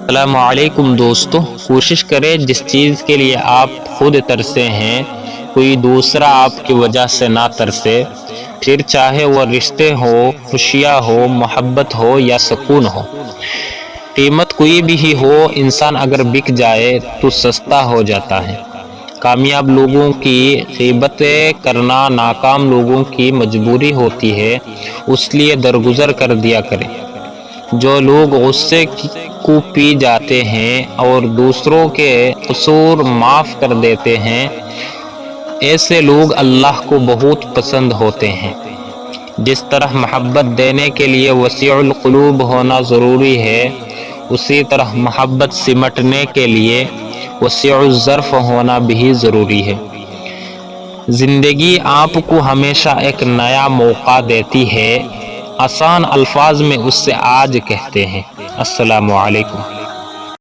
السلام علیکم دوستو، کوشش کریں جس چیز کے لیے آپ خود ترسے ہیں کوئی دوسرا آپ کی وجہ سے نہ ترسے، پھر چاہے وہ رشتے ہو، خوشیاں ہو، محبت ہو یا سکون ہو۔ قیمت کوئی بھی ہی ہو، انسان اگر بک جائے تو سستا ہو جاتا ہے۔ کامیاب لوگوں کی غیبت کرنا ناکام لوگوں کی مجبوری ہوتی ہے، اس لیے درگزر کر دیا کریں۔ جو لوگ غصے کو پی جاتے ہیں اور دوسروں کے قصور معاف کر دیتے ہیں، ایسے لوگ اللہ کو بہت پسند ہوتے ہیں۔ جس طرح محبت دینے کے لیے وسیع القلوب ہونا ضروری ہے، اسی طرح محبت سمٹنے کے لیے وسیع الظرف ہونا بھی ضروری ہے۔ زندگی آپ کو ہمیشہ ایک نیا موقع دیتی ہے، آسان الفاظ میں اس سے آج کہتے ہیں۔ السلام علیکم۔